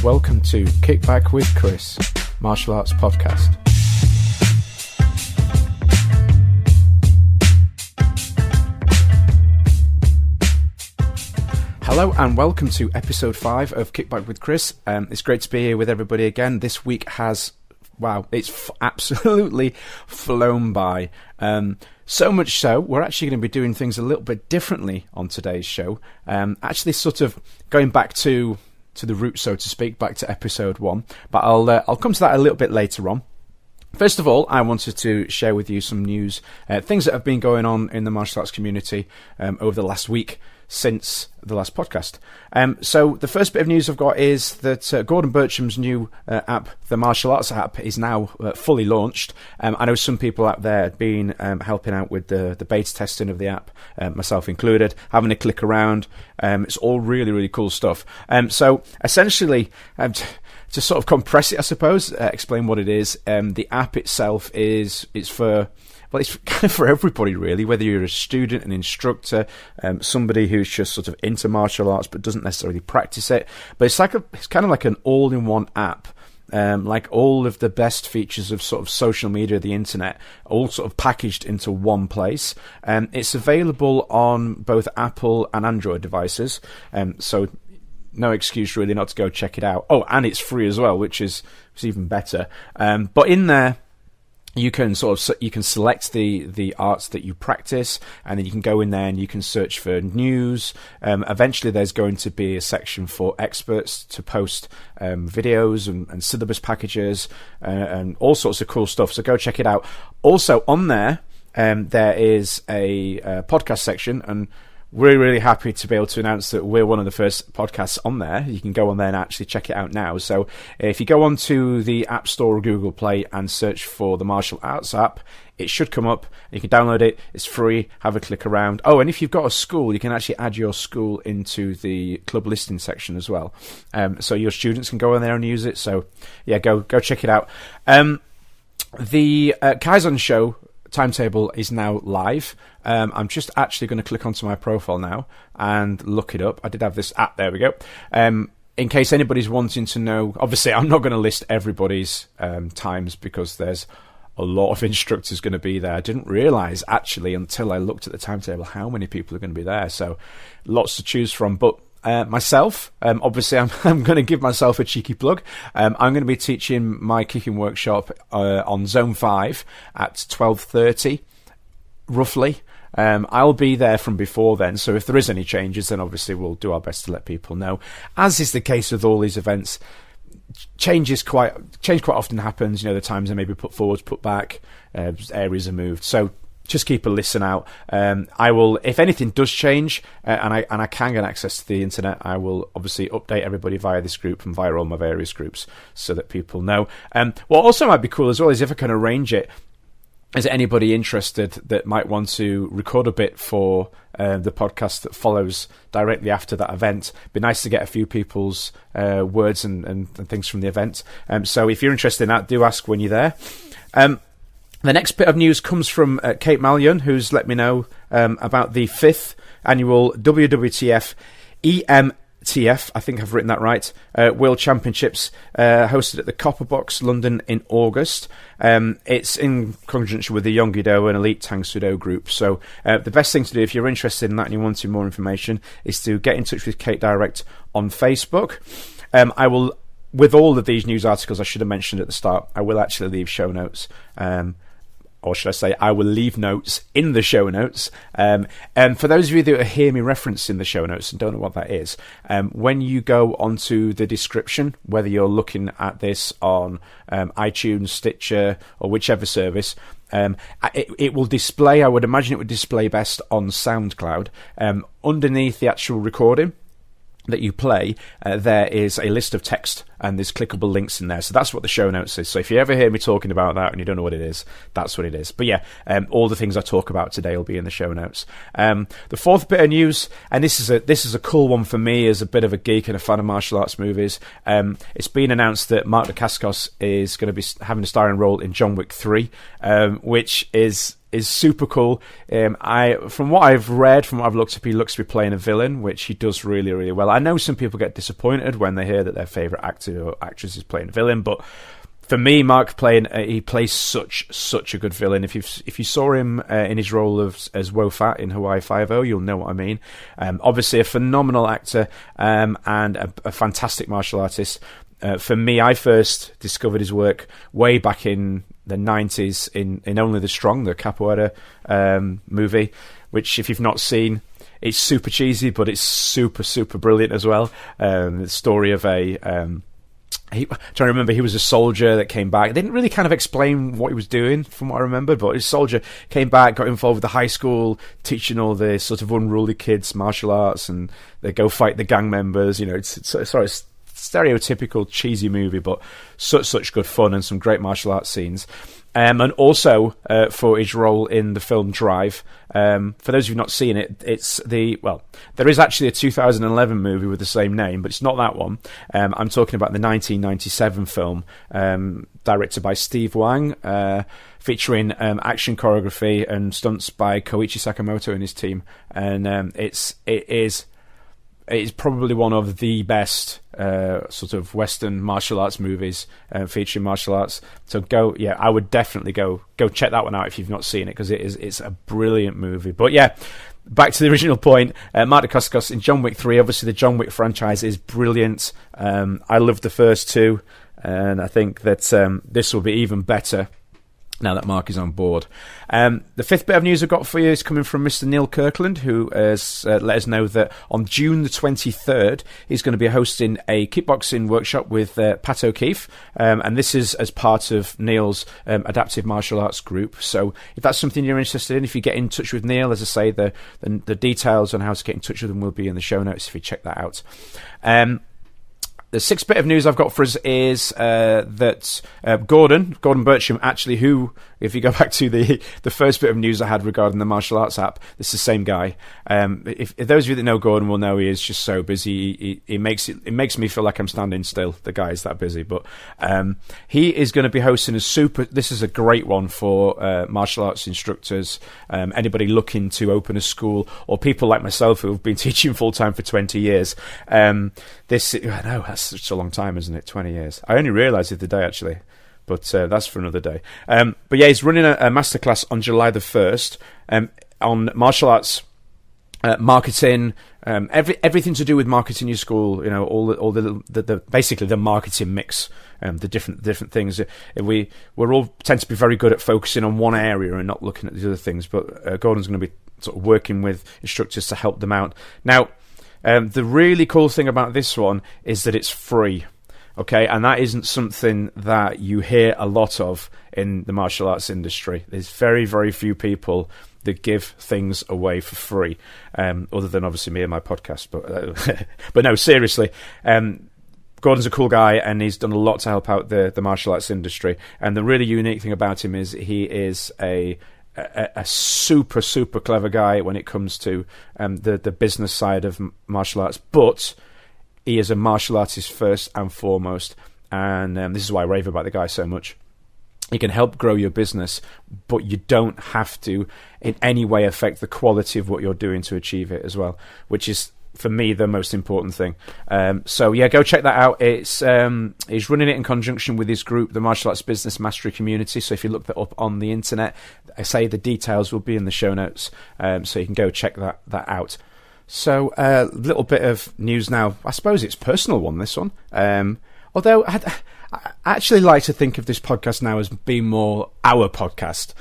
welcome to Kickback with Chris, Martial Arts Podcast. Hello and welcome to Episode 5 of Kickback with Chris. It's great to be here with everybody again. This week has, it's absolutely flown by. So much so, we're actually going to be doing things a little bit differently on today's show. Actually sort of going back to the roots, so to speak, back to Episode 1. But I'll come to that a little bit later on. First of all, I wanted to share with you some news, things that have been going on in the martial arts community over the last week since the last podcast. So the first bit of news I've got is that Gordon Bircham's new app, the Martial Arts app, is now fully launched. I know some people out there have been helping out with the beta testing of the app, myself included, having a click around. It's all really, really cool stuff. So essentially, to sort of compress it, I suppose, explain what it is. The app itself it's kind of for everybody, really, whether you're a student, an instructor, somebody who's just sort of into martial arts but doesn't necessarily practice it. But it's kind of like an all-in-one app. Like all of the best features of sort of social media, the internet, all sort of packaged into one place. It's available on both Apple and Android devices. So no excuse really not to go check it out. Oh, and it's free as well, which is even better. But in there, you can select the arts that you practice, and then you can go in there and you can search for news. Eventually, there's going to be a section for experts to post videos and syllabus packages and all sorts of cool stuff. So go check it out. Also on there, there is a podcast section, and we're really happy to be able to announce that we're one of the first podcasts on there. You can go on there and actually check it out now. So if you go onto the App Store or Google Play and search for the Martial Arts app, it should come up. You can download it. It's free. Have a click around. Oh, and if you've got a school, you can actually add your school into the club listing section as well. So your students can go in there and use it. So yeah, go check it out. The Kaizen show timetable is now live. I'm just actually going to click onto my profile now and look it up. I did have this app. There we go. In case anybody's wanting to know, obviously I'm not going to list everybody's times because there's a lot of instructors going to be there. I didn't realise actually until I looked at the timetable how many people are going to be there. So lots to choose from. But myself, obviously I'm going to give myself a cheeky plug. I'm going to be teaching my kicking workshop on Zone 5 at 12:30 roughly. I'll be there from before then, so if there is any changes, then obviously we'll do our best to let people know. As is the case with all these events, change quite often happens. You know, the times are maybe put forward, put back, areas are moved. So just keep a listen out. I will, if anything does change, and I can get access to the internet, I will obviously update everybody via this group and via all my various groups so that people know. What also might be cool as well is if I can arrange it. Is there anybody interested that might want to record a bit for the podcast that follows directly after that event? It'd be nice to get a few people's words and things from the event. So if you're interested in that, do ask when you're there. The next bit of news comes from Kate Mallion, who's let me know about the 5th annual WWTF EMTF, I think I've written that right, World Championships hosted at the Copper Box, London in August. It's in conjunction with the Yonggi-Do and Elite Tang Soo-Do group. So the best thing to do if you're interested in that and you want more information is to get in touch with Kate direct on Facebook. I will, with all of these news articles I should have mentioned at the start, I will actually leave show notes. Or should I say, I will leave notes in the show notes. And for those of you that hear me reference in the show notes and don't know what that is, when you go onto the description, whether you're looking at this on iTunes, Stitcher, or whichever service, it will display, I would imagine it would display best on SoundCloud. Underneath the actual recording that you play, there is a list of text and there's clickable links in there. So that's what the show notes is. So if you ever hear me talking about that and you don't know what it is, that's what it is. But yeah, all the things I talk about today will be in the show notes. The fourth bit of news, and this is a cool one for me as a bit of a geek and a fan of martial arts movies. It's been announced that Mark Dacascos is going to be having a starring role in John Wick 3, which is is super cool. From what I've read, from what I've looked up, he looks to be playing a villain, which he does really, really well. I know some people get disappointed when they hear that their favourite actor or actress is playing a villain, but for me, Mark he plays such a good villain. If you saw him in his role as Wo-Fat in Hawaii Five-0, you'll know what I mean. Obviously, a phenomenal actor and a fantastic martial artist. For me, I first discovered his work way back in the 90s in Only the Strong, the Capoeira movie, which, if you've not seen, it's super cheesy, but it's super brilliant as well. The story of I'm trying to remember, he was a soldier that came back. They didn't really kind of explain what he was doing, from what I remember, but his soldier came back, got involved with the high school, teaching all the sort of unruly kids martial arts, and they go fight the gang members. It's sort of stereotypical cheesy movie, but such good fun and some great martial arts scenes. And also for his role in the film Drive. For those who've not seen it, there is actually a 2011 movie with the same name, but it's not that one. I'm talking about the 1997 film, directed by Steve Wang, featuring action choreography and stunts by Koichi Sakamoto and his team. And it is probably one of the best sort of Western martial arts movies featuring martial arts. So I would definitely go check that one out if you've not seen it, because it's a brilliant movie. But yeah, back to the original point, Mark Dacascos in John Wick 3. Obviously, the John Wick franchise is brilliant. I loved the first two, and I think that this will be even better now that Mark is on board. The fifth bit of news I've got for you is coming from Mr. Neil Kirkland, who has let us know that on June the 23rd, he's going to be hosting a kickboxing workshop with Pat O'Keefe, and this is as part of Neil's adaptive martial arts group. So if that's something you're interested in, if you get in touch with Neil, as I say, the details on how to get in touch with him will be in the show notes if you check that out. The sixth bit of news I've got for us is that Gordon Bircham, actually, who, if you go back to the first bit of news I had regarding the martial arts app, this is the same guy. If those of you that know Gordon will know he is just so busy. It makes me feel like I'm standing still. The guy is that busy. But he is going to be hosting this is a great one for martial arts instructors, anybody looking to open a school, or people like myself who have been teaching full-time for 20 years. I know, that's such a long time, isn't it? 20 years. I only realised it the day, actually. But that's for another day. But yeah, he's running a masterclass on July the 1st on martial arts, marketing, everything to do with marketing your school. All the basically the marketing mix, the different things. We're all tend to be very good at focusing on one area and not looking at the other things. But Gordon's going to be sort of working with instructors to help them out. Now, the really cool thing about this one is that it's free. Okay, and that isn't something that you hear a lot of in the martial arts industry. There's very, very few people that give things away for free, other than obviously me and my podcast. But no, seriously, Gordon's a cool guy, and he's done a lot to help out the martial arts industry. And the really unique thing about him is he is a super, super clever guy when it comes to the business side of martial arts, but he is a martial artist first and foremost, and this is why I rave about the guy so much. He can help grow your business, but you don't have to in any way affect the quality of what you're doing to achieve it as well, which is, for me, the most important thing. So yeah, go check that out. He's running it in conjunction with his group, the Martial Arts Business Mastery Community. So if you look that up on the internet, I say the details will be in the show notes, so you can go check that out. So a little bit of news now. I suppose it's a personal one, this one. Although I actually like to think of this podcast now as being more our podcast.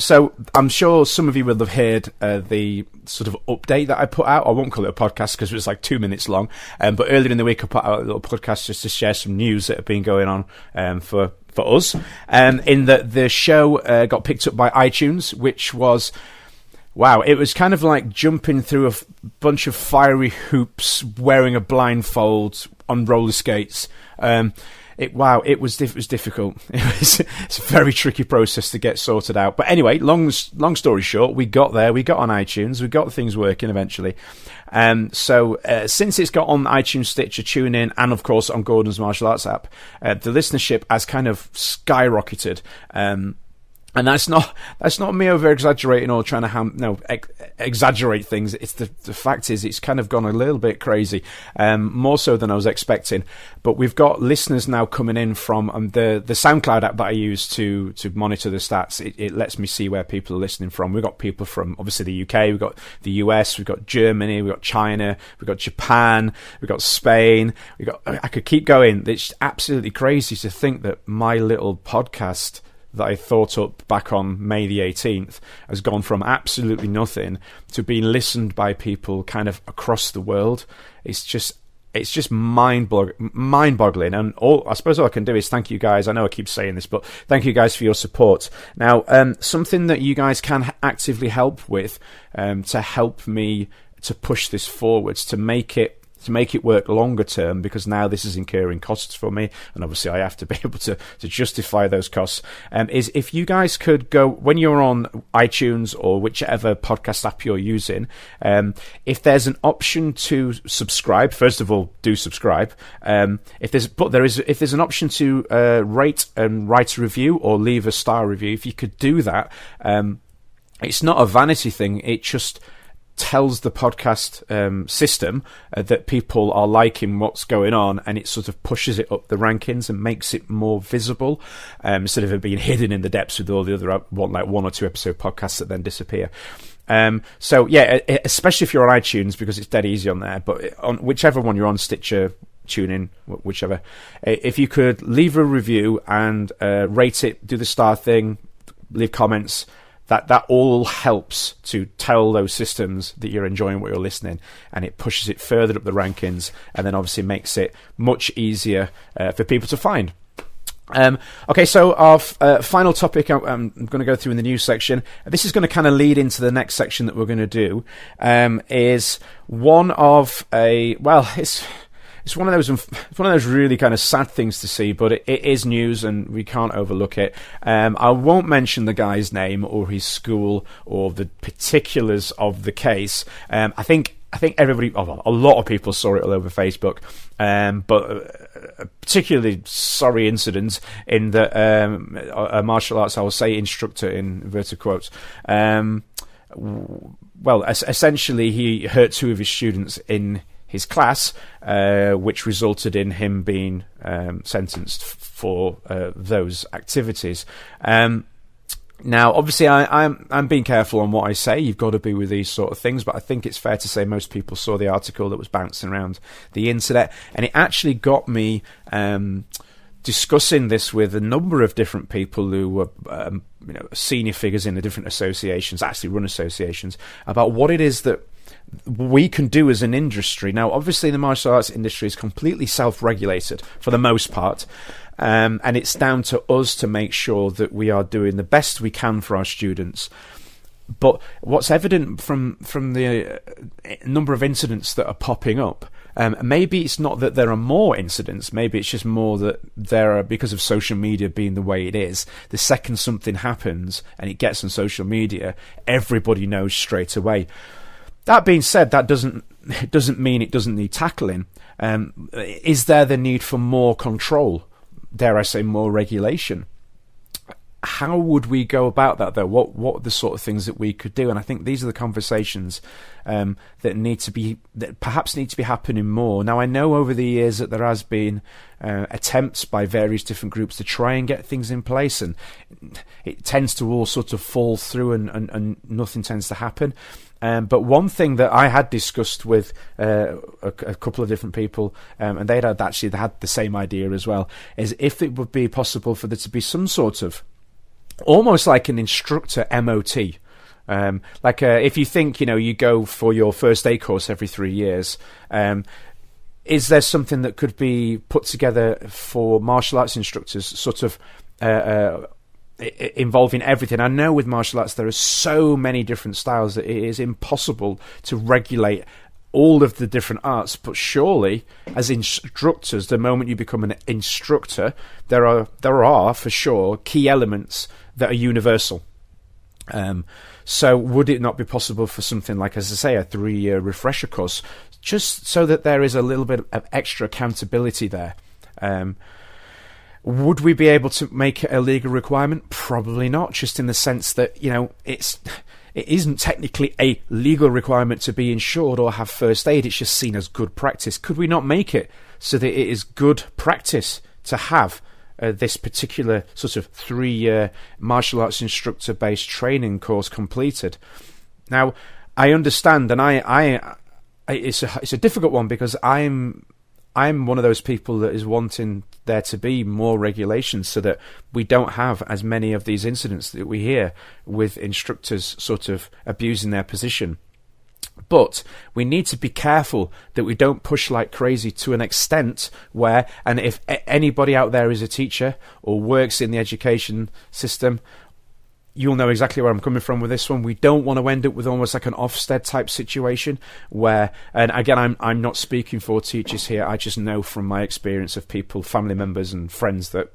So I'm sure some of you will have heard the sort of update that I put out. I won't call it a podcast because it was like 2 minutes long. But earlier in the week I put out a little podcast just to share some news that have been going on for us. In that the show got picked up by iTunes, which was... wow, it was kind of like jumping through a bunch of fiery hoops, wearing a blindfold on roller skates. It was difficult. It's a very tricky process to get sorted out. But anyway, long story short, we got there. We got on iTunes. We got things working eventually. So since it's got on iTunes, Stitcher, TuneIn, and of course on Gordon's Martial Arts app, the listenership has kind of skyrocketed. And that's not me over exaggerating or trying to exaggerate things. It's the fact is it's kind of gone a little bit crazy, more so than I was expecting. But we've got listeners now coming in from the SoundCloud app that I use to monitor the stats. It lets me see where people are listening from. We've got people from obviously the UK, we've got the US, we've got Germany, we've got China, we've got Japan, we've got Spain. I could keep going. It's absolutely crazy to think that my little podcast that I thought up back on May the 18th has gone from absolutely nothing to being listened by people kind of across the world. It's just mind-boggling. And I suppose all I can do is thank you guys. I know I keep saying this, but thank you guys for your support. Now, something that you guys can actively help with to help me to push this forwards, to make it work longer term, because now this is incurring costs for me, and obviously I have to be able to justify those costs, is if you guys could go, when you're on iTunes or whichever podcast app you're using, if there's an option to subscribe, first of all, do subscribe. If there's an option to rate and write a review or leave a star review, if you could do that, it's not a vanity thing, it just tells the podcast system that people are liking what's going on, and it sort of pushes it up the rankings and makes it more visible, instead of it being hidden in the depths with all the other one or two episode podcasts that then disappear. So yeah, especially if you're on iTunes, because it's dead easy on there, but on whichever one you're on, Stitcher, TuneIn, whichever, if you could leave a review and rate it, do the star thing, leave comments, that all helps to tell those systems that you're enjoying what you're listening, and it pushes it further up the rankings, and then obviously makes it much easier for people to find. Okay, so our final topic I'm going to go through in the news section. This is going to kind of lead into the next section that we're going to do, is one of it's one of those really kind of sad things to see, but it is news and we can't overlook it. I won't mention the guy's name or his school or the particulars of the case. I think everybody, a lot of people saw it all over Facebook, but a particularly sorry incident in that a martial arts, I will say, instructor in inverted quotes. Essentially, he hurt two of his students in his class, which resulted in him being sentenced for those activities. Now, obviously, I'm being careful on what I say. You've got to be with these sort of things, but I think it's fair to say most people saw the article that was bouncing around the internet, and it actually got me discussing this with a number of different people who were senior figures in the different associations, actually run associations, about what it is that we can do as an industry. Now, obviously, the martial arts industry is completely self-regulated for the most part, and it's down to us to make sure that we are doing the best we can for our students. But what's evident from the number of incidents that are popping up, maybe it's not that there are more incidents, maybe it's just more that there are, because of social media being the way it is, the second something happens and it gets on social media, everybody knows straight away. That being said, that doesn't mean it doesn't need tackling. Is there the need for more control? Dare I say more regulation? How would we go about that, though? What are the sort of things that we could do? And I think these are the conversations that perhaps need to be happening more. Now, I know over the years that there has been attempts by various different groups to try and get things in place, and it tends to all sort of fall through, and nothing tends to happen. But one thing that I had discussed with a couple of different people, and they had the same idea as well, is if it would be possible for there to be some sort of, almost like an instructor MOT. If you think, you go for your first aid course every 3 years, is there something that could be put together for martial arts instructors, sort of involving everything? I know with martial arts there are so many different styles that it is impossible to regulate all of the different arts, but surely as instructors, the moment you become an instructor, there are for sure key elements that are universal. So would it not be possible for something like, as I say, a 3-year refresher course, just so that there is a little bit of extra accountability there? Would we be able to make it a legal requirement? Probably not, just in the sense that, it isn't technically a legal requirement to be insured or have first aid. It's just seen as good practice. Could we not make it so that it is good practice to have this particular sort of 3-year martial arts instructor-based training course completed? Now, I understand, and it's a difficult one, because I'm one of those people that is wanting there to be more regulations so that we don't have as many of these incidents that we hear with instructors sort of abusing their position. But we need to be careful that we don't push like crazy to an extent where, and if anybody out there is a teacher or works in the education system, you'll know exactly where I'm coming from with this one. We don't want to end up with almost like an Ofsted type situation where, and again, I'm not speaking for teachers here, I just know from my experience of people, family members and friends that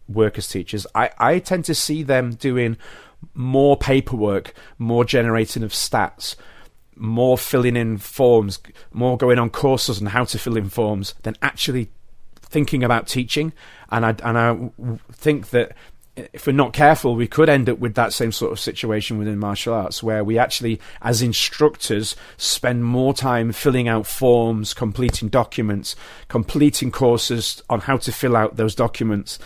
work as teachers, I tend to see them doing more paperwork, more generating of stats, more filling in forms, more going on courses on how to fill in forms than actually thinking about teaching. And I think that if we're not careful, we could end up with that same sort of situation within martial arts, where we actually, as instructors, spend more time filling out forms, completing documents, completing courses on how to fill out those documents,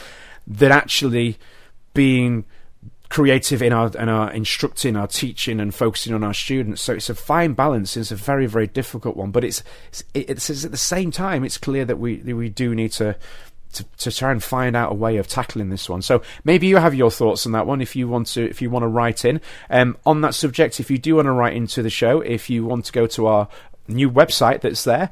than actually being creative in our instructing, our teaching, and focusing on our students. So it's a fine balance. It's a very, very difficult one, but it's at the same time, it's clear that we do need to try and find out a way of tackling this one. So maybe you have your thoughts on that one. If you want to write in on that subject, if you do want to write into the show, if you want to go to our new website that's there,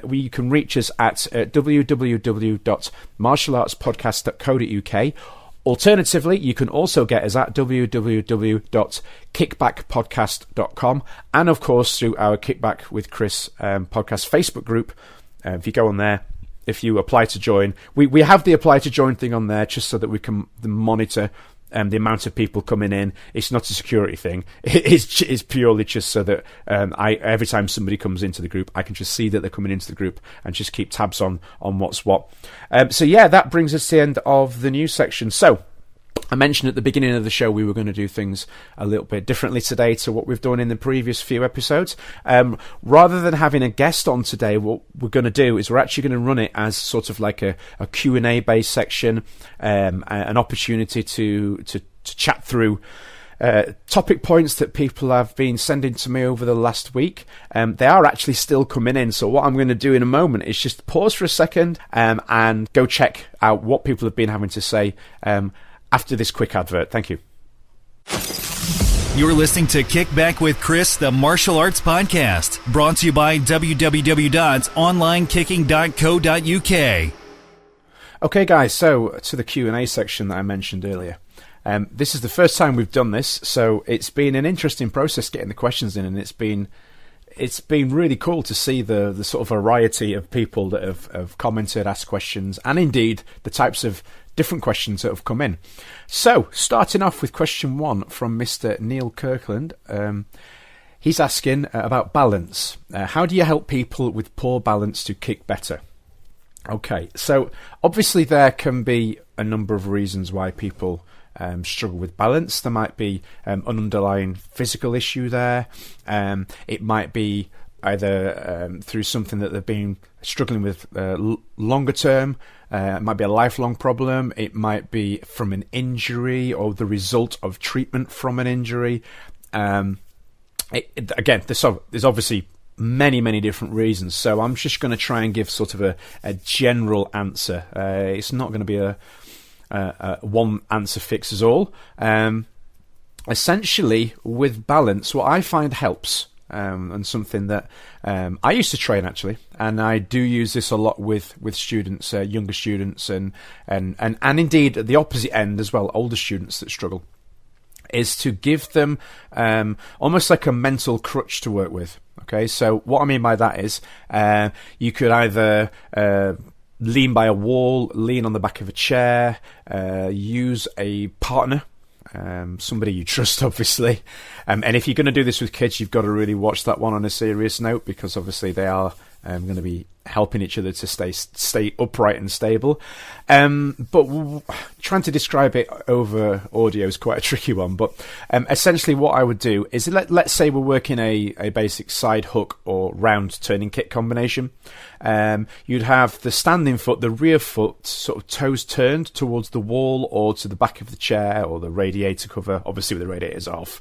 you can reach us at www.martialartspodcast.co.uk. Alternatively, you can also get us at www.kickbackpodcast.com, and of course through our Kickback with Chris podcast Facebook group. If you go on there, if you apply to join, we have the apply to join thing on there just so that we can monitor the amount of people coming in. It's not a security thing. It's purely just so that every time somebody comes into the group, I can just see that they're coming into the group and just keep tabs on what's what. So yeah, that brings us to the end of the news section. So I mentioned at the beginning of the show we were going to do things a little bit differently today to what we've done in the previous few episodes. Rather than having a guest on today, what we're going to do is we're actually going to run it as sort of like a Q&A based section, an opportunity to chat through topic points that people have been sending to me over the last week. They are actually still coming in, so what I'm going to do in a moment is just pause for a second and go check out what people have been having to say after this quick advert. Thank you. You're listening to Kickback with Chris, the martial arts podcast, brought to you by www.onlinekicking.co.uk. Okay, guys, so to the Q&A section that I mentioned earlier. This is the first time we've done this, so it's been an interesting process getting the questions in, and it's been really cool to see the sort of variety of people that have commented, asked questions, and indeed the types of different questions that have come in. So, starting off with question 1 from Mr. Neil Kirkland. He's asking about balance. How do you help people with poor balance to kick better? Okay, so obviously there can be a number of reasons why people struggle with balance. There might be an underlying physical issue there. It might be either through something that they've been struggling with longer term. It might be a lifelong problem. It might be from an injury or the result of treatment from an injury. Again, there's obviously many different reasons, so I'm just going to try and give sort of a general answer. It's not going to be a one answer fixes all. Essentially, with balance, what I find helps, and something that I used to train actually, and I do use this a lot with students, younger students, and indeed at the opposite end as well, older students that struggle, is to give them almost like a mental crutch to work with. Okay, so what I mean by that is you could either lean by a wall, lean on the back of a chair, use a partner, somebody you trust, obviously. And if you're going to do this with kids, you've got to really watch that one on a serious note, because obviously they are going to be helping each other to stay upright and stable. Trying to describe it over audio is quite a tricky one. But essentially what I would do is, let's say we're working a basic side hook or round turning kick combination. You'd have the standing foot, the rear foot, sort of toes turned towards the wall or to the back of the chair or the radiator cover, obviously with the radiators off.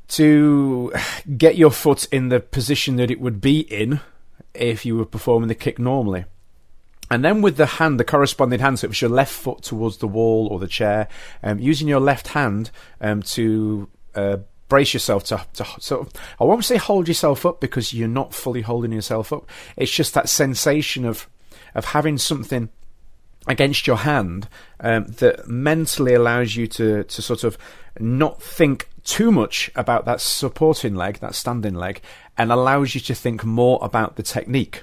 To get your foot in the position that it would be in if you were performing the kick normally. And then with the hand, the corresponding hand, so if it's your left foot towards the wall or the chair, using your left hand to brace yourself to sort of, I won't say hold yourself up, because you're not fully holding yourself up. It's just that sensation of having something against your hand that mentally allows you to sort of not think too much about that supporting leg, that standing leg, and allows you to think more about the technique.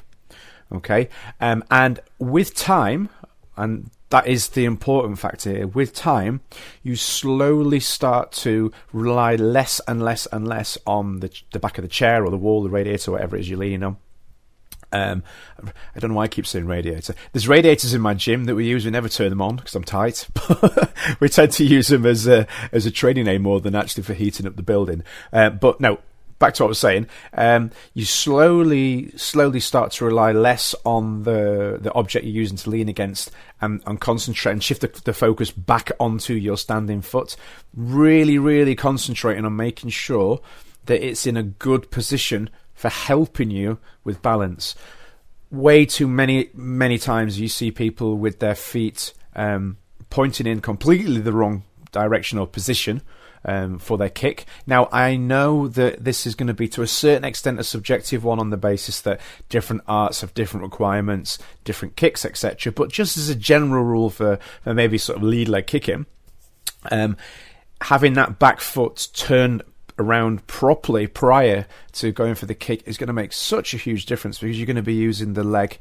Okay, and with time, and that is the important factor here, with time, you slowly start to rely less and less and less on the back of the chair or the wall, the radiator, whatever it is you're leaning on. I don't know why I keep saying radiator. There's radiators in my gym that we use. We never turn them on because I'm tight. We tend to use them as a training aid more than actually for heating up the building. But no, back to what I was saying. You slowly start to rely less on the object you're using to lean against and concentrate and shift the focus back onto your standing foot. Really, really concentrating on making sure that it's in a good position for helping you with balance. Way too many times you see people with their feet pointing in completely the wrong direction or position for their kick. Now, I know that this is going to be to a certain extent a subjective one on the basis that different arts have different requirements, different kicks, etc. But just as a general rule for maybe sort of lead leg kicking, having that back foot turned around properly prior to going for the kick is going to make such a huge difference, because you're going to be using the leg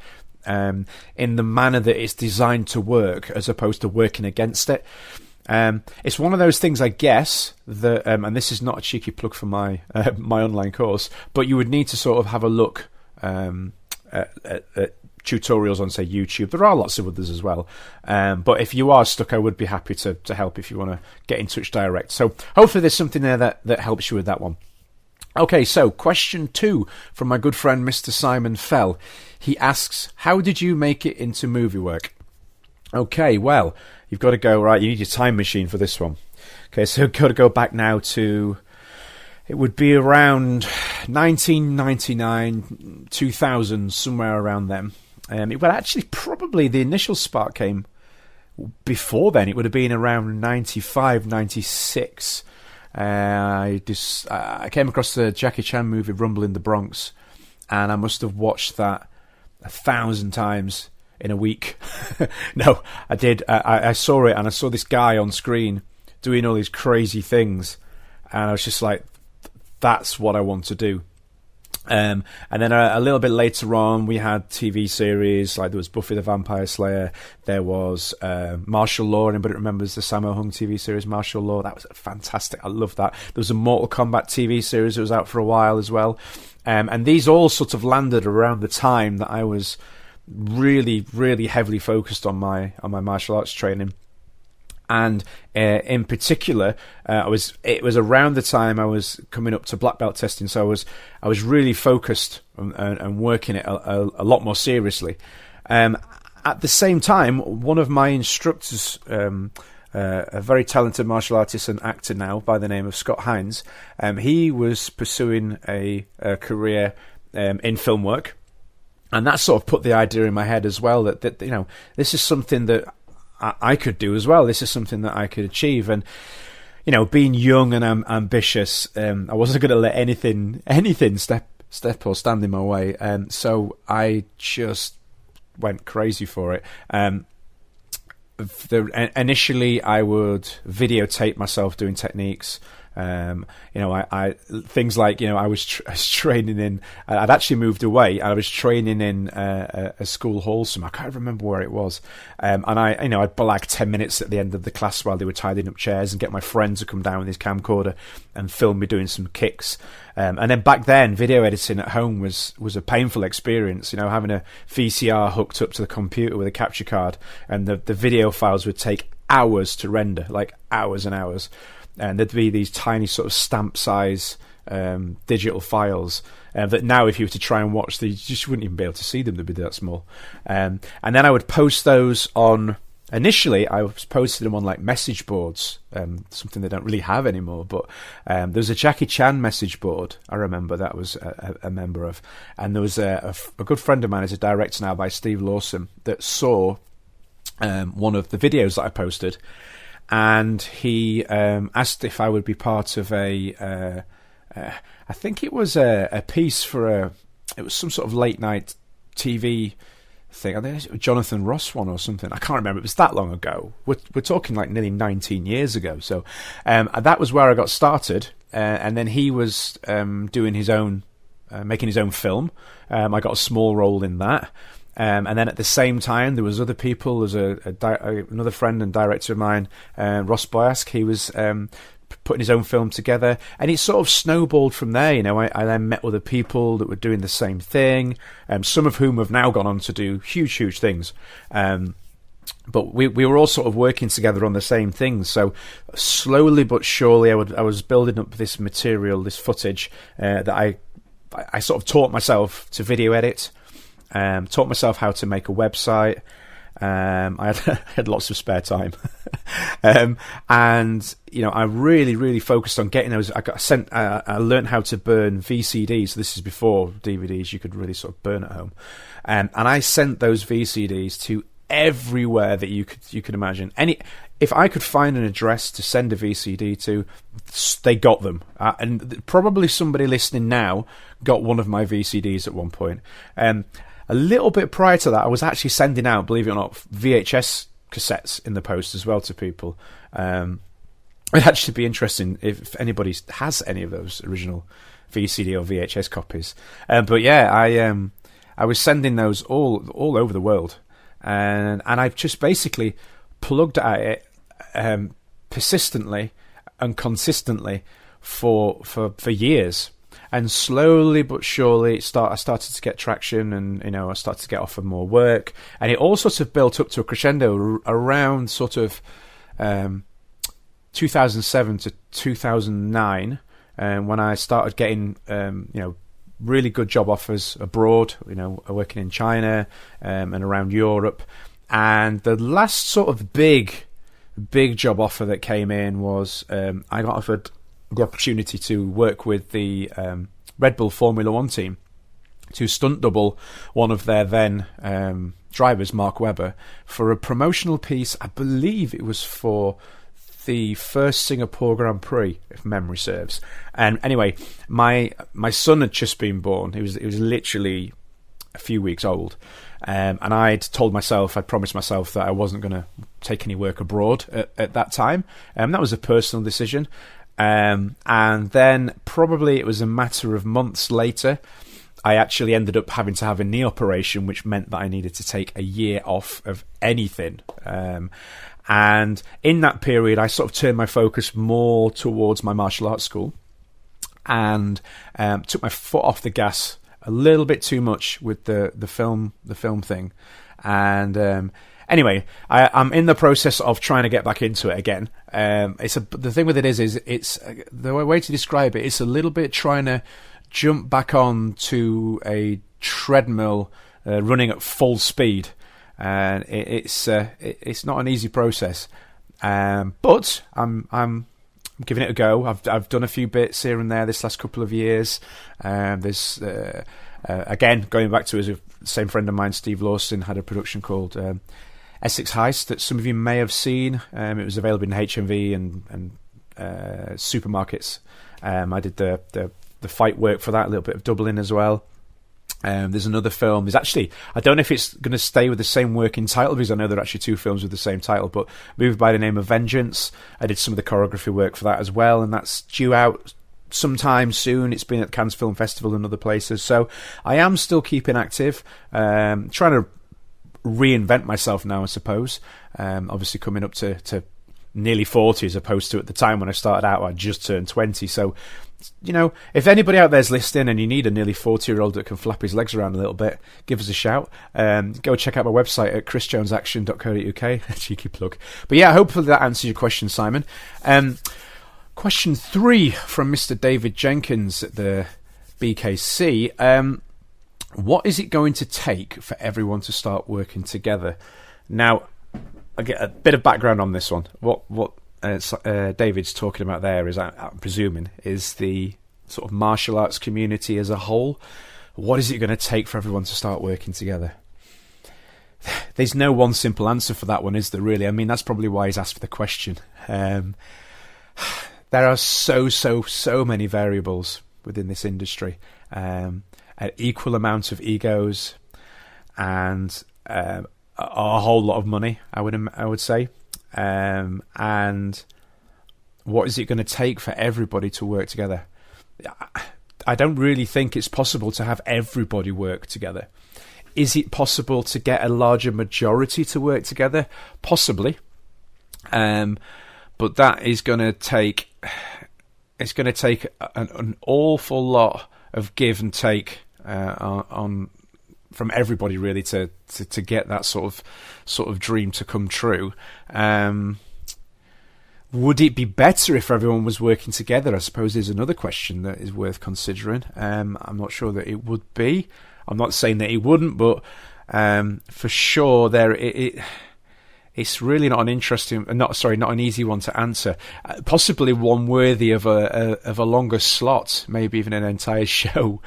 in the manner that it's designed to work, as opposed to working against it. It's one of those things, I guess, that and this is not a cheeky plug for my my online course, but you would need to sort of have a look at tutorials on, say, YouTube. There are lots of others as well, but if you are stuck, I would be happy to help if you want to get in touch direct. So hopefully there's something there that helps you with that one. Okay, so question 2 from my good friend Mr. Simon Fell. He asks, how did you make it into movie work? Okay, well, you've got to go, right, you need your time machine for this one. Okay, so you've got to go back now to, it would be around 1999, 2000, somewhere around then. Well, actually, probably the initial spark came before then. It would have been around 95, 96. I came across the Jackie Chan movie Rumble in the Bronx, and I must have watched that 1,000 times in a week. No, I did. I saw it, and I saw this guy on screen doing all these crazy things, and I was just like, that's what I want to do. And then a little bit later on, we had TV series, like there was Buffy the Vampire Slayer, there was Martial Law. Anybody remembers the Sammo Hung TV series Martial Law? That was fantastic. I love that. There was a Mortal Kombat TV series that was out for a while as well. And these all sort of landed around the time that I was really, really heavily focused on my martial arts training. And in particular, it was around the time I was coming up to black belt testing, so I was really focused and working it a lot more seriously. At the same time, one of my instructors, a very talented martial artist and actor now by the name of Scott Hines, he was pursuing a career in film work, and that sort of put the idea in my head as well that this is something that I could do as well. This is something that I could achieve. And, being young and ambitious, I wasn't going to let anything step or stand in my way. So I just went crazy for it. Initially, I would videotape myself doing techniques, I things like, I was training in. I'd actually moved away, and I was training in a school hall somewhere. I can't remember where it was. And I'd blag 10 minutes at the end of the class while they were tidying up chairs, and get my friend to come down with his camcorder and film me doing some kicks. And then back then, video editing at home was a painful experience. Having a VCR hooked up to the computer with a capture card, and the video files would take hours to render, like hours and hours. And there'd be these tiny sort of stamp size digital files that now, if you were to try and watch, you just wouldn't even be able to see them. They'd be that small. And then I would post those on. Initially, I was posting them on like message boards, something they don't really have anymore. But there was a Jackie Chan message board, I remember, that I was a member of. And there was a good friend of mine, is a director now, by Steve Lawson, that saw one of the videos that I posted. And he asked if I would be part of I think it was a piece for it was some sort of late night TV thing. I think it was Jonathan Ross one or something. I can't remember. It was that long ago. We're talking like nearly 19 years ago. So that was where I got started. And then he was doing his own, making his own film. I got a small role in that. And then at the same time, there was other people. There's another friend and director of mine, Ross Boyask. He was putting his own film together, and it sort of snowballed from there. I then met other people that were doing the same thing, some of whom have now gone on to do huge things. But we were all sort of working together on the same things. So slowly but surely, I was building up this material, this footage that I sort of taught myself to video edit. Taught myself how to make a website. I had lots of spare time, and I really focused on getting those. I learned how to burn VCDs. This is before DVDs; you could really sort of burn at home, and I sent those VCDs to everywhere that you could imagine. If I could find an address to send a VCD to, they got them. And probably somebody listening now got one of my VCDs at one point. A little bit prior to that, I was actually sending out, believe it or not, VHS cassettes in the post as well to people. It'd actually be interesting if anybody has any of those original VCD or VHS copies. But yeah, I was sending those all over the world, and I've just basically plugged at it persistently and consistently for years. And slowly but surely, I started to get traction, and I started to get offered more work, and it all sort of built up to a crescendo around sort of 2007 to 2009, when I started getting really good job offers abroad, working in China and around Europe. And the last sort of big job offer that came in was I got offered the opportunity to work with the Red Bull Formula One team to stunt double one of their then drivers, Mark Webber, for a promotional piece. I believe it was for the first Singapore Grand Prix, if memory serves. And anyway, my son had just been born. He was literally a few weeks old, and I'd promised myself that I wasn't going to take any work abroad at that time. That was a personal decision. And then probably it was a matter of months later, I actually ended up having to have a knee operation, which meant that I needed to take a year off of anything. And in that period, I sort of turned my focus more towards my martial arts school, and took my foot off the gas a little bit too much with the film thing. And anyway, I'm in the process of trying to get back into it again. The thing with it is it's the way to describe it. It's a little bit trying to jump back on to a treadmill, running at full speed, and it's not an easy process. But I'm giving it a go. I've done a few bits here and there this last couple of years. There's again, going back to the same friend of mine, Steve Lawson, had a production called Essex Heist that some of you may have seen. It was available in HMV and supermarkets. I did the fight work for that, a little bit of doubling as well. There's another film. There's actually, I don't know if it's going to stay with the same working title, because I know there are actually two films with the same title, but a movie by the name of Vengeance. I did some of the choreography work for that as well, and that's due out sometime soon. It's been at Cannes Film Festival and other places, so I am still keeping active, trying to reinvent myself now, I suppose. Obviously coming up to nearly 40, as opposed to at the time when I started out I just turned 20. So, you know, if anybody out there's listening and you need a nearly 40-year-old that can flap his legs around a little bit, give us a shout. Go check out my website at chrisjonesaction.co.uk. Cheeky plug. But yeah, hopefully that answers your question, Simon. Question 3 from Mr. David Jenkins at the BKC. What is it going to take for everyone to start working together? Now, I get a bit of background on this one. What David's talking about there is, I'm presuming, is the sort of martial arts community as a whole. What is it going to take for everyone to start working together? There's no one simple answer for that one, is there, really? I mean, that's probably why he's asked for the question. There are so many variables within this industry. An equal amount of egos and a whole lot of money, I would say. And what is it going to take for everybody to work together? I don't really think it's possible to have everybody work together. Is it possible to get a larger majority to work together? Possibly. But that is going to take... It's going to take an awful lot of give and take from everybody, really, to get that sort of dream to come true. Would it be better if everyone was working together? I suppose is another question that is worth considering. I'm not sure that it would be. I'm not saying that it wouldn't, but for sure it's really not an easy one to answer. Possibly one worthy of a longer slot, maybe even an entire show.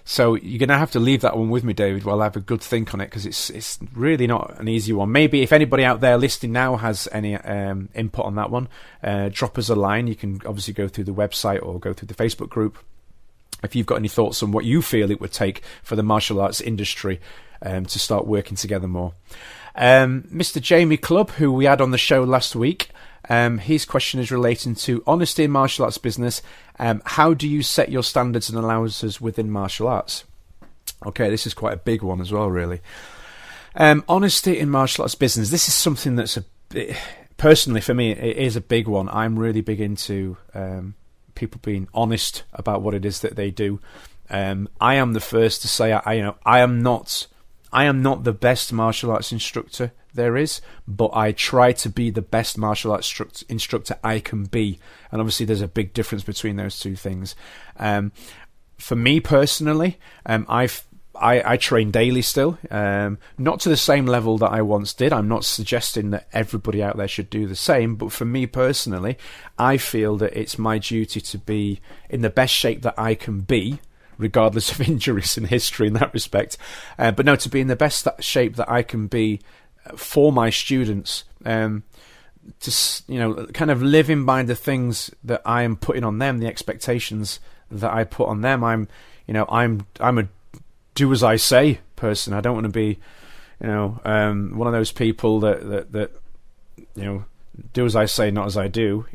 So you're going to have to leave that one with me, David, while I have a good think on it, because it's really not an easy one. Maybe if anybody out there listening now has any input on that one, drop us a line. You can obviously go through the website or go through the Facebook group if you've got any thoughts on what you feel it would take for the martial arts industry to start working together more. Mr. Jamie Clubb, who we had on the show last week, his question is relating to honesty in martial arts business. How do you set your standards and allowances within martial arts? Okay, this is quite a big one as well, really. Honesty in martial arts business. This is something that's personally for me, it is a big one. I'm really big into people being honest about what it is that they do. I am the first to say, I am not the best martial arts instructor there is, but I try to be the best martial arts instructor I can be. And obviously there's a big difference between those two things. For me personally, I train daily still, not to the same level that I once did. I'm not suggesting that everybody out there should do the same, but for me personally, I feel that it's my duty to be in the best shape that I can be, regardless of injuries and history in that respect. But no, to be in the best shape that I can be for my students, to kind of living by the things that I am putting on them, the expectations that I put on them. I'm a do as I say person. I don't want to be, one of those people that do as I say, not as I do.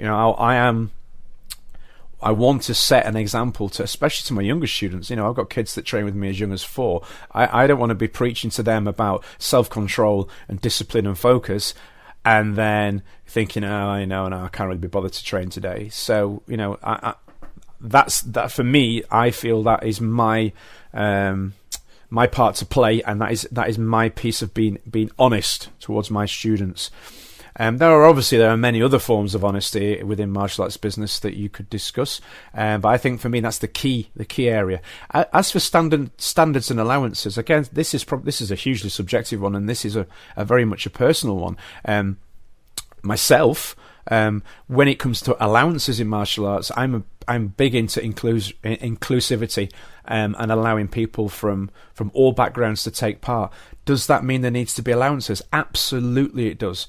I want to set an example to, especially to my younger students. I've got kids that train with me as young as 4. I don't want to be preaching to them about self-control and discipline and focus, and then thinking, I can't really be bothered to train today. So, that's that for me. I feel that is my part to play, and that is my piece of being honest towards my students. There are many other forms of honesty within martial arts business that you could discuss, but I think for me that's the key area. As for standards and allowances, again, this is a hugely subjective one, and this is a very much a personal one. Myself, when it comes to allowances in martial arts, I'm a I'm big into inclusivity, and allowing people from all backgrounds to take part. Does that mean there needs to be allowances? Absolutely it does.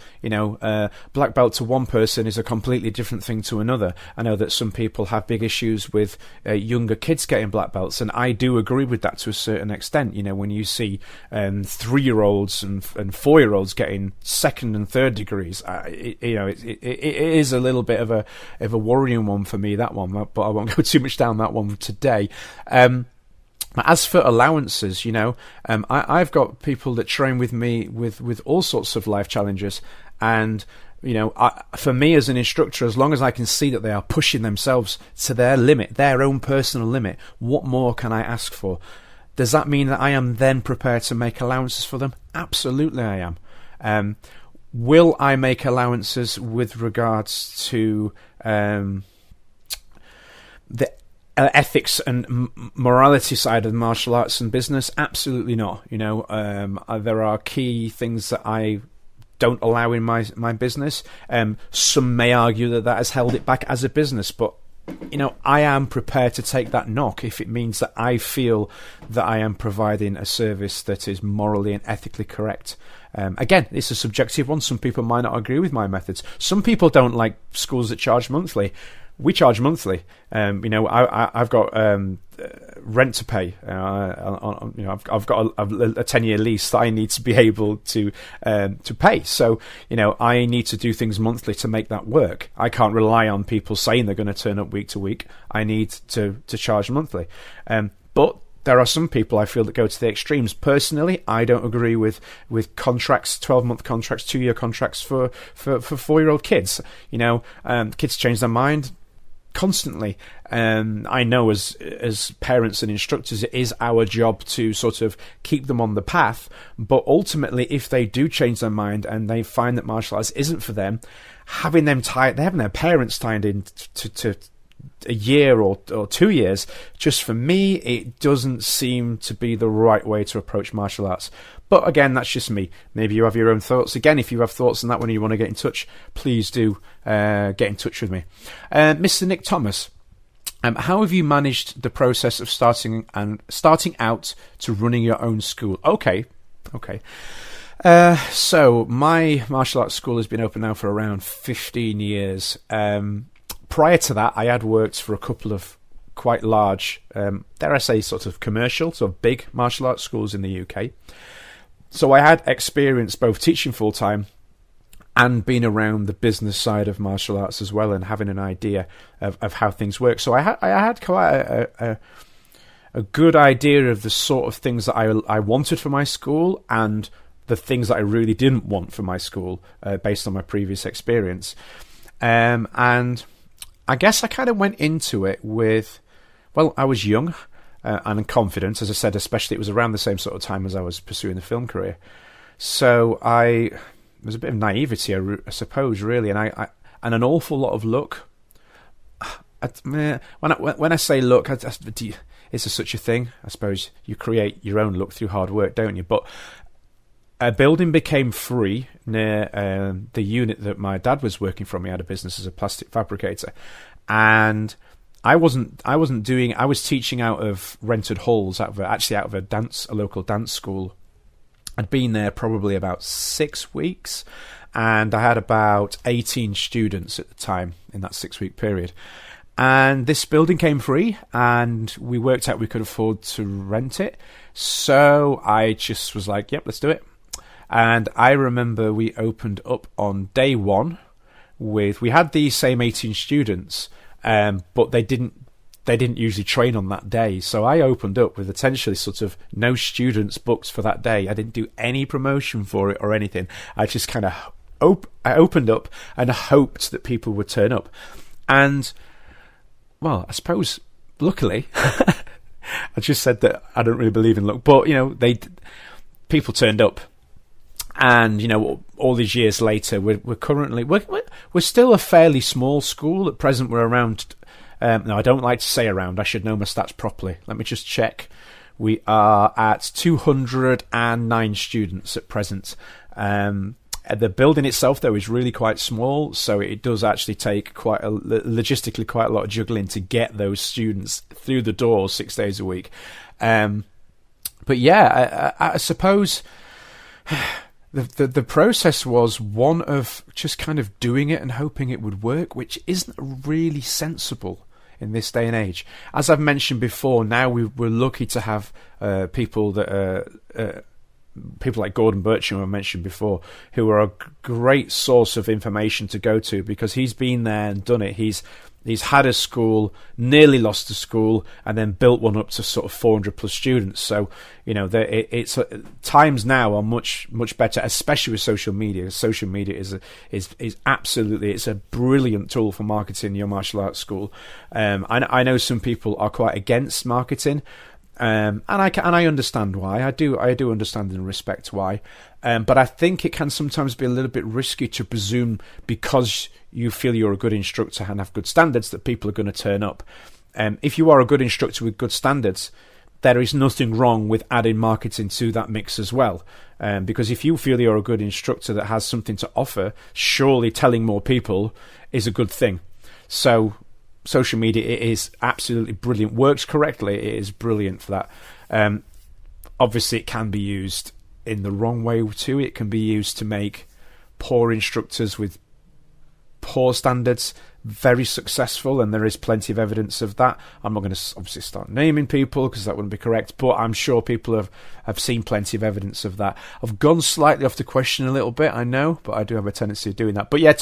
Black belt to one person is a completely different thing to another. I know that some people have big issues with younger kids getting black belts, and I do agree with that to a certain extent. When you see 3-year-olds and 4-year-olds getting second and third degrees, it is a little bit of a worrying one for me, that one, but I won't go too much down that one today. As for allowances, I've got people that train with me with all sorts of life challenges, and for me as an instructor, as long as I can see that they are pushing themselves to their limit, their own personal limit, what more can I ask for? Does that mean that I am then prepared to make allowances for them? Absolutely I am. Will I make allowances with regards to the ethics and morality side of martial arts and business? Absolutely not. There are key things that I don't allow in my business. Some may argue that has held it back as a business, but I am prepared to take that knock if it means that I feel that I am providing a service that is morally and ethically correct. Again, it's a subjective one. Some people might not agree with my methods. Some people don't like schools that charge monthly. We charge monthly. I've got rent to pay. I've got a 10-year lease that I need to be able to pay. So I need to do things monthly to make that work. I can't rely on people saying they're going to turn up week to week. I need to charge monthly. But there are some people I feel that go to the extremes. Personally, I don't agree with contracts, 12-month contracts, 2-year contracts for 4-year-old kids. Kids change their mind constantly. I know as parents and instructors, it is our job to sort of keep them on the path. But ultimately, if they do change their mind and they find that martial arts isn't for them, having their parents tied in to a year or 2 years, just for me, it doesn't seem to be the right way to approach martial arts. But again, that's just me. Maybe you have your own thoughts. Again, if you have thoughts on that one and you want to get in touch, please do get in touch with me. Mr. Nick Thomas, how have you managed the process of starting out to running your own school? Okay. So my martial arts school has been open now for around 15 years. Prior to that, I had worked for a couple of quite large, dare I say, sort of commercial, sort of big martial arts schools in the UK. So I had experience both teaching full-time and being around the business side of martial arts as well, and having an idea of how things work. So I had quite a good idea of the sort of things that I wanted for my school and the things that I really didn't want for my school based on my previous experience. And I guess I kind of went into it with, I was young and confident, as I said, especially it was around the same sort of time as I was pursuing the film career. So there was a bit of naivety, I suppose, really, and an awful lot of luck. When I say luck, is there such a thing? I suppose you create your own luck through hard work, don't you? But a building became free near the unit that my dad was working from. He had a business as a plastic fabricator, and I was teaching out of rented halls, out of a local dance school. I'd been there probably about 6 weeks, and I had about 18 students at the time in that 6-week period. And this building came free, and we worked out we could afford to rent it. So I just was like, yep, let's do it. And I remember we opened up on day one we had these same 18 students, but they didn't usually train on that day. So I opened up with essentially sort of no students booked for that day. I didn't do any promotion for it or anything. I just kind of I opened up and hoped that people would turn up. And, I suppose, luckily, I just said that I don't really believe in luck, but, people turned up. And, all these years later, we're still a fairly small school. At present, we're around, no, I don't like to say around, I should know my stats properly. Let me just check. We are at 209 students at present. The building itself, though, is really quite small, so it does actually take logistically quite a lot of juggling to get those students through the door 6 days a week. But yeah, I suppose the process was one of just kind of doing it and hoping it would work, which isn't really sensible in this day and age. As I've mentioned before, now we're lucky to have people that are people like Gordon Bircham, I mentioned before, who are a great source of information to go to, because he's been there and done it. He's had a school, nearly lost a school, and then built one up to sort of 400 plus students. So, it's times now are much better, especially with social media. Social media is absolutely, it's a brilliant tool for marketing your martial arts school. I know some people are quite against marketing. And I understand why. I do understand and respect why. But I think it can sometimes be a little bit risky to presume, because you feel you're a good instructor and have good standards, that people are going to turn up. If you are a good instructor with good standards, there is nothing wrong with adding marketing to that mix as well. Because if you feel you're a good instructor that has something to offer, surely telling more people is a good thing. So social media, it is absolutely brilliant. Works correctly, it is brilliant for that. Obviously, it can be used in the wrong way too. It can be used to make poor instructors with poor standards very successful, and there is plenty of evidence of that. I'm not going to obviously start naming people, because that wouldn't be correct, but I'm sure people have seen plenty of evidence of that. I've gone slightly off the question a little bit, I know, but I do have a tendency of doing that. But yeah,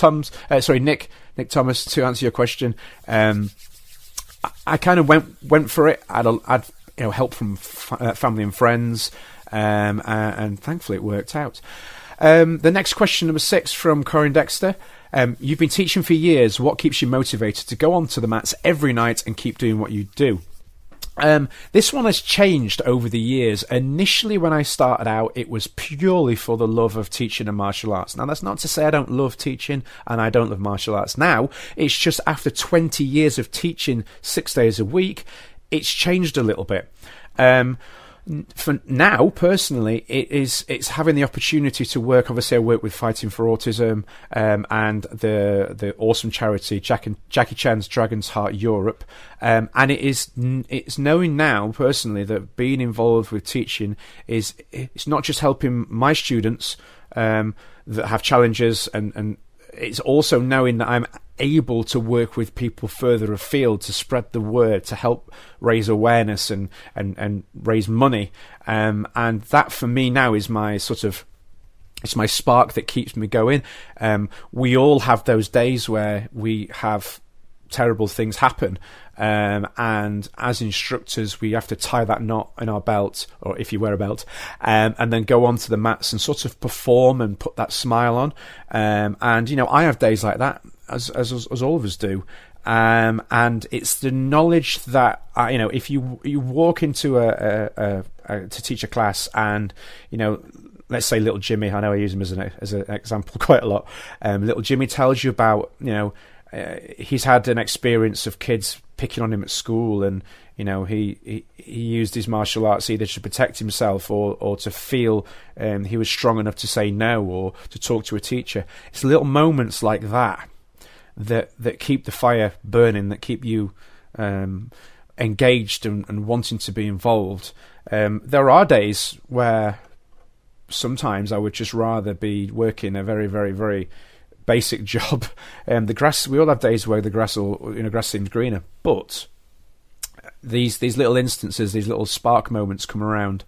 Nick Thomas, to answer your question, I kind of went for it. I'd help from family and friends, and thankfully it worked out. The next question, number 6, from Corin Dexter. You've been teaching for years. What keeps you motivated to go onto the mats every night and keep doing what you do? This one has changed over the years. Initially, when I started out, it was purely for the love of teaching and martial arts. Now, that's not to say I don't love teaching and I don't love martial arts now. It's just after 20 years of teaching 6 days a week, it's changed a little bit. For now, personally, it's having the opportunity to work. Obviously, I work with Fighting for Autism, and the awesome charity Jackie Chan's Dragon's Heart Europe, and it's knowing now personally that being involved with teaching it's not just helping my students that have challenges, and it's also knowing that I'm able to work with people further afield to spread the word, to help raise awareness and raise money. And that for me now is my it's my spark that keeps me going. We all have those days where we have terrible things happen. And as instructors, we have to tie that knot in our belt, or if you wear a belt, and then go onto the mats and sort of perform and put that smile on. And I have days like that, as all of us do. And it's the knowledge that if you walk into to teach a class, and let's say little Jimmy, I know I use him as an example quite a lot. Little Jimmy tells you about he's had an experience of kids picking on him at school, and he used his martial arts either to protect himself or to feel he was strong enough to say no, or to talk to a teacher. It's little moments like that keep the fire burning, that keep you engaged and wanting to be involved. There are days where sometimes I would just rather be working a very, very, very basic job. We all have days where the grass seems greener, but these little instances, these little spark moments come around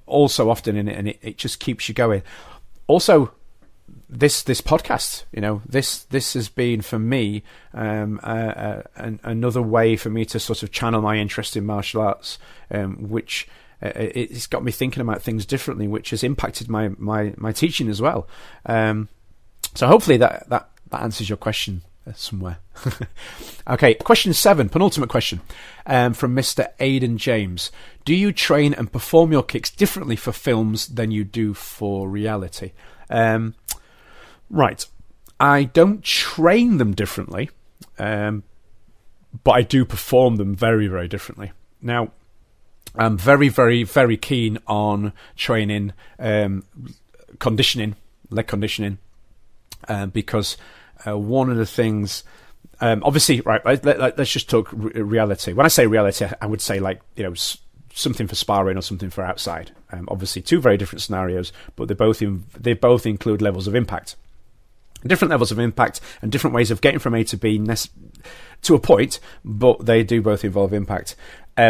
also often in it, and it just keeps you going. Also, this podcast, this has been for me another way for me to sort of channel my interest in martial arts, which it's got me thinking about things differently, which has impacted my teaching as well. So hopefully that answers your question somewhere. Okay, question 7, penultimate question, from Mr. Aidan James. Do you train and perform your kicks differently for films than you do for reality? Right, I don't train them differently, but I do perform them very, very differently. Now, I'm very, very, very keen on training conditioning, leg conditioning, because one of the things, obviously, right, let's just talk reality. When I say reality, I would say like, something for sparring or something for outside. Obviously, two very different scenarios, but they both include levels of impact. Different levels of impact and different ways of getting from A to B to a point, but they do both involve impact.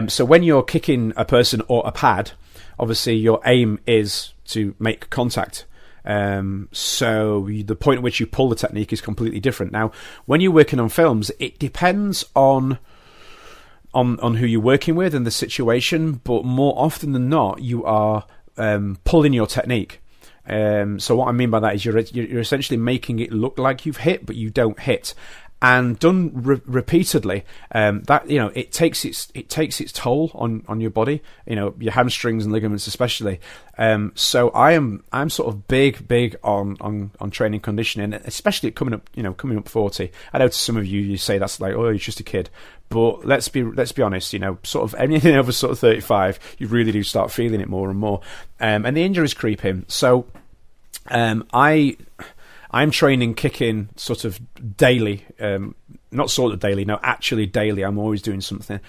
So when you're kicking a person or a pad, obviously your aim is to make contact. So the point at which you pull the technique is completely different. Now, when you're working on films, it depends on who you're working with and the situation, but more often than not, you are pulling your technique. So what I mean by that is you're essentially making it look like you've hit, but you don't hit. And done repeatedly, that it takes its toll on your body, your hamstrings and ligaments especially. So I'm sort of big on training conditioning, especially coming up 40. I know to some of you say that's like, oh, you're just a kid, but let's be honest, sort of anything over sort of 35, you really do start feeling it more and more, and the injuries creep in. So I'm training kicking sort of daily, not sort of daily, no, actually daily. I'm always doing something,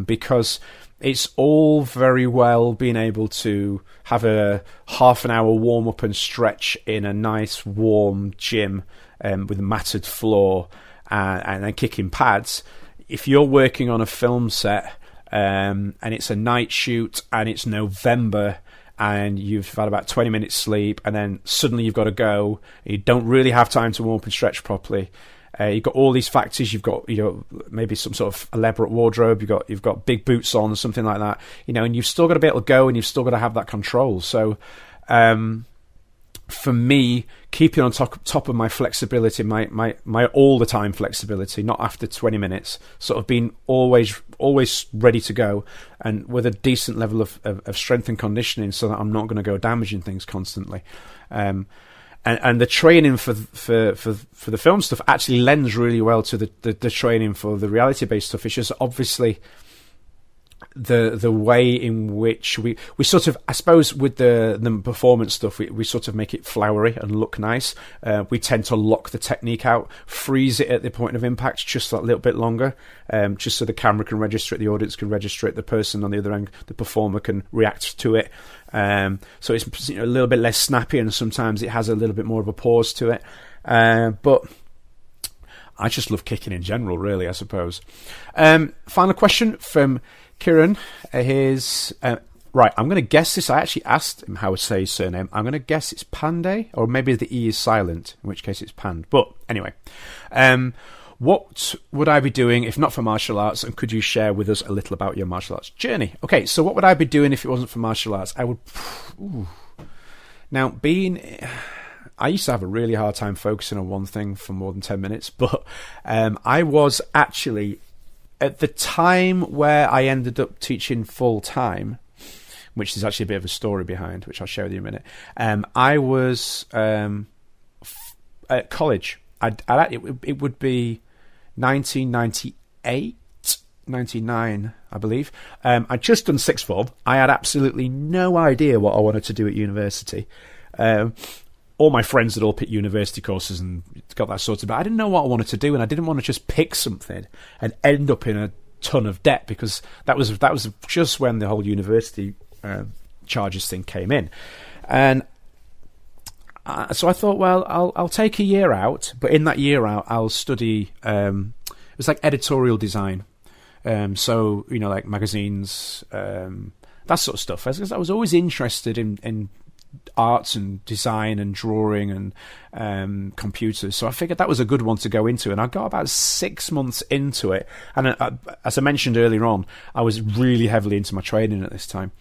because it's all very well being able to have a half an hour warm up and stretch in a nice warm gym with a matted floor and then kicking pads. If you're working on a film set and it's a night shoot and it's November, and you've had about 20 minutes sleep, and then suddenly you've got to go. You don't really have time to warm up and stretch properly. You've got all these factors. You've got maybe some sort of elaborate wardrobe. You've got big boots on or something like that. And you've still got to be able to go, and you've still got to have that control. So, for me, keeping on top of my flexibility, my all the time flexibility, not after 20 minutes, sort of being always ready to go, and with a decent level of strength and conditioning, so that I'm not going to go damaging things constantly. And the training for the film stuff actually lends really well to the training for the reality based stuff. It's just obviously the way in which we sort of, I suppose, with the performance stuff, we sort of make it flowery and look nice. We tend to lock the technique out, freeze it at the point of impact just that little bit longer, just so the camera can register it, the audience can register it, the person on the other end, the performer, can react to it. So it's a little bit less snappy, and sometimes it has a little bit more of a pause to it. But I just love kicking in general, really, I suppose. Final question from Kieran. Right, I'm going to guess this. I actually asked him how to say his surname. I'm going to guess it's Pandey, or maybe the E is silent, in which case it's Pand. But anyway, what would I be doing if not for martial arts, and could you share with us a little about your martial arts journey? Okay, so what would I be doing if it wasn't for martial arts? I would... Now, I used to have a really hard time focusing on one thing for more than 10 minutes, but I was actually... At the time where I ended up teaching full-time, which is actually a bit of a story behind, which I'll share with you in a minute, I was at college. It would be 1998, 99, I believe. I'd just done sixth form. I had absolutely no idea what I wanted to do at university. All my friends had all picked university courses and got that sorted, but I didn't know what I wanted to do, and I didn't want to just pick something and end up in a ton of debt, because that was just when the whole university charges thing came in. And so I thought, well, I'll take a year out, but in that year out, I'll study. It was like editorial design, so like magazines, that sort of stuff. I was always interested in arts and design and drawing and computers, so I figured that was a good one to go into, and I got about 6 months into it, and as I mentioned earlier on, I was really heavily into my training at this time,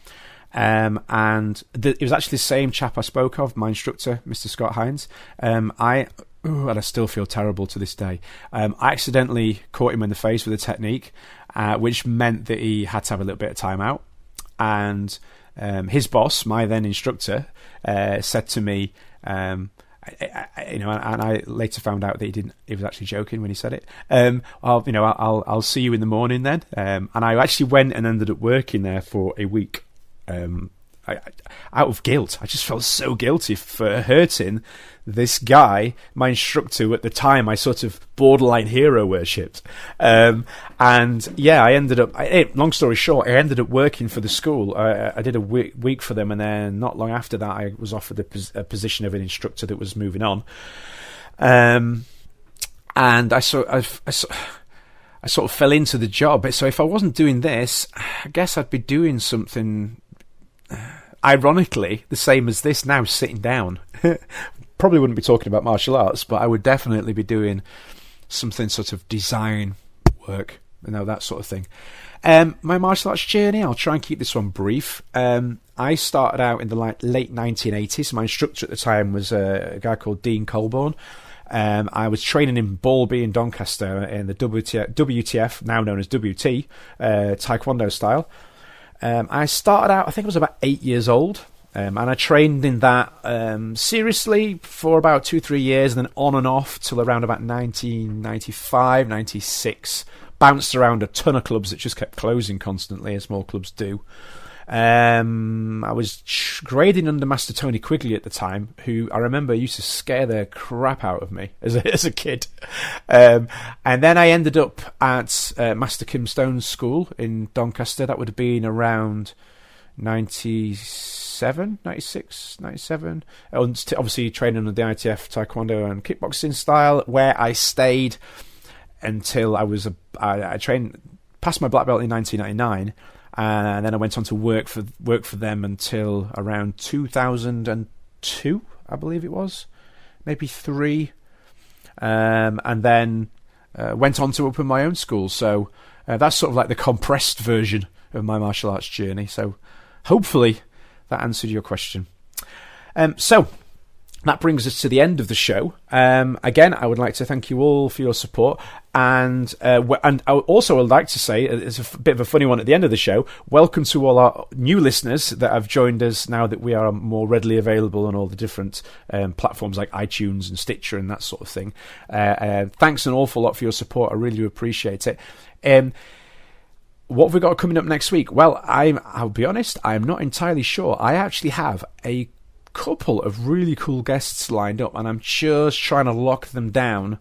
and it was actually the same chap I spoke of, my instructor, Mr. Scott Hines. And I still feel terrible to this day. I accidentally caught him in the face with a technique, which meant that he had to have a little bit of time out, and his boss, my then instructor, said to me, and I later found out that he was actually joking when he said it. I'll see you in the morning then. And I actually went and ended up working there for a week. out of guilt. I just felt so guilty for hurting this guy, my instructor at the time. I sort of borderline hero worshipped. And yeah, I ended up, long story short, I ended up working for the school. I did a week for them, and then not long after that, I was offered a position of an instructor that was moving on. And I sort of fell into the job. So if I wasn't doing this, I guess I'd be doing something, ironically, the same as this now, sitting down. Probably wouldn't be talking about martial arts, but I would definitely be doing something sort of design work, that sort of thing. My martial arts journey, I'll try and keep this one brief. I started out in the late 1980s. My instructor at the time was a guy called Dean Colborne. I was training in Balby in Doncaster in the WTF, now known as WT, Taekwondo style. I started out, I think I was about 8 years old, and I trained in that seriously for about 2-3 years, and then on and off till around about 1995, 96. Bounced around a ton of clubs that just kept closing constantly, as more clubs do. I was grading under Master Tony Quigley at the time, who I remember used to scare the crap out of me as a kid. And then I ended up at Master Kim Stone's school in Doncaster. That would have been around 96, 97. Obviously training under the ITF Taekwondo and kickboxing style, where I stayed until I trained, passed my black belt in 1999. And then I went on to work for them until around 2002, I believe it was, maybe 3, and then went on to open my own school. So that's sort of like the compressed version of my martial arts journey. So hopefully that answered your question. So that brings us to the end of the show. Again, I would like to thank you all for your support. And I also would like to say, it's a bit of a funny one at the end of the show, welcome to all our new listeners that have joined us now that we are more readily available on all the different platforms like iTunes and Stitcher and that sort of thing. Thanks an awful lot for your support. I really do appreciate it. What have we got coming up next week? Well, I'll be honest, I'm not entirely sure. I actually have a couple of really cool guests lined up, and I'm just trying to lock them down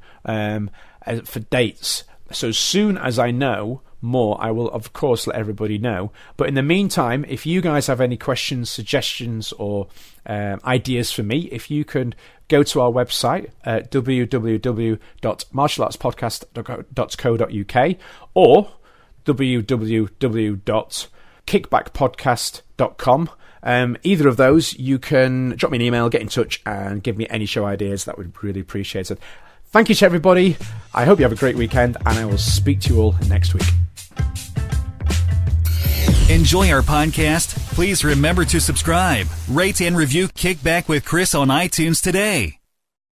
for dates. So as soon as I know more, I will of course let everybody know. But in the meantime, if you guys have any questions, suggestions, or ideas for me, if you can go to our website at www.martialartspodcast.co.uk or www.kickbackpodcast.com. Either of those, you can drop me an email, get in touch, and give me any show ideas. That would be really appreciated. Thank you to everybody. I hope you have a great weekend, and I will speak to you all next week. Enjoy our podcast? Please remember to subscribe, rate, and review Kickback with Chris on iTunes today.